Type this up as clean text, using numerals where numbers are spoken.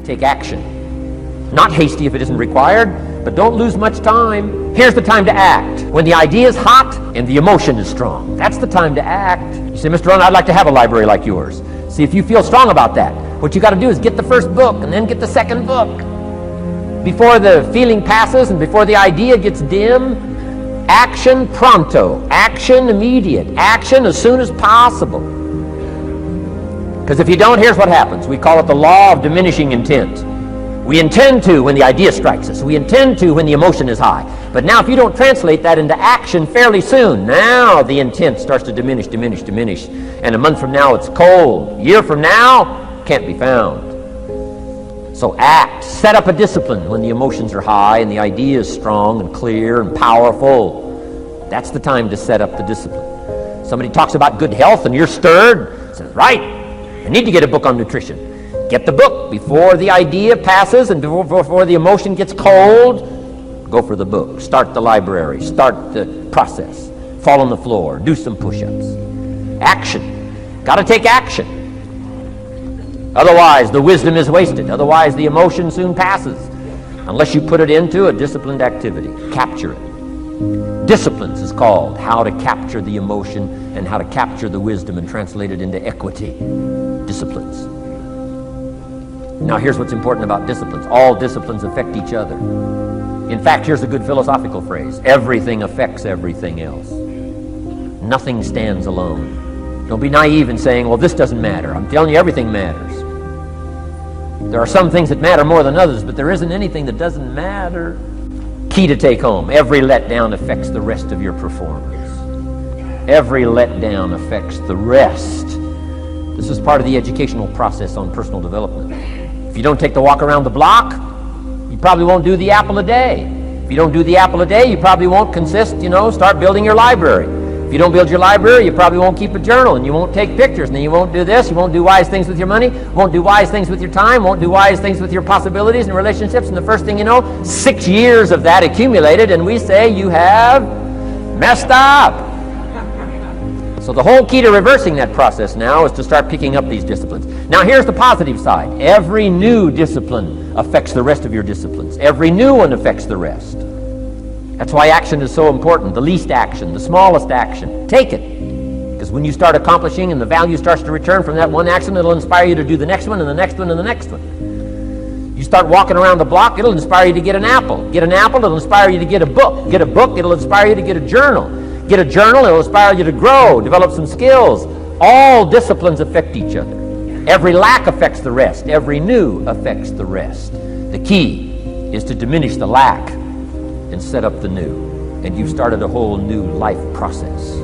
Take action. Not hasty if it isn't required, but don't lose much time. Here's the time to act. When the idea is hot and the emotion is strong. That's the time to act. You say, Mr. Ron, I'd like to have a library like yours. See if you feel strong about that. What you got to do is get the first book and then get the second book. Before the feeling passes and before the idea gets dim, action pronto, action immediate, action as soon as possible. Because if you don't, here's what happens. We call it the law of diminishing intent. We intend to when the idea strikes us. We intend to when the emotion is high. But now if you don't translate that into action fairly soon, now the intent starts to diminish. And a month from now it's cold. A year from now, can't be found. So act. Set up a discipline when the emotions are high and the idea is strong and clear and powerful. That's the time to set up the discipline. Somebody talks about good health and you're stirred. Says, right, I need to get a book on nutrition. Get the book before the idea passes and before the emotion gets cold. Go for the book. Start the library. Start the process. Fall on the floor. Do some push-ups. Action. Got to take action. Otherwise, the wisdom is wasted. Otherwise, the emotion soon passes. Unless you put it into a disciplined activity. Capture it. Disciplines is called how to capture the emotion and how to capture the wisdom and translate it into equity. Disciplines. Now, here's what's important about disciplines. All disciplines affect each other. In fact, here's a good philosophical phrase. Everything affects everything else. Nothing stands alone. Don't be naive in saying, well, this doesn't matter. I'm telling you, everything matters. There are some things that matter more than others, but there isn't anything that doesn't matter. Key to take home. Every letdown affects the rest of your performance. Every letdown affects the rest. This is part of the educational process on personal development. If you don't take the walk around the block, you probably won't do the apple a day. If you don't do the apple a day, you probably won't start building your library. If you don't build your library, you probably won't keep a journal, and you won't take pictures, and then you won't do this, you won't do wise things with your money, won't do wise things with your time, won't do wise things with your possibilities and relationships, and the first thing you know, 6 years of that accumulated, and we say you have messed up. So the whole key to reversing that process now is to start picking up these disciplines. Now here's the positive side. Every new discipline affects the rest of your disciplines. Every new one affects the rest. That's why action is so important. The least action, the smallest action. Take it. Because when you start accomplishing and the value starts to return from that one action, it'll inspire you to do the next one and the next one and the next one. You start walking around the block, it'll inspire you to get an apple. Get an apple, it'll inspire you to get a book. Get a book, it'll inspire you to get a journal. Get a journal, it'll inspire you to grow, develop some skills. All disciplines affect each other. Every lack affects the rest. Every new affects the rest. The key is to diminish the lack and set up the new. And you've started a whole new life process.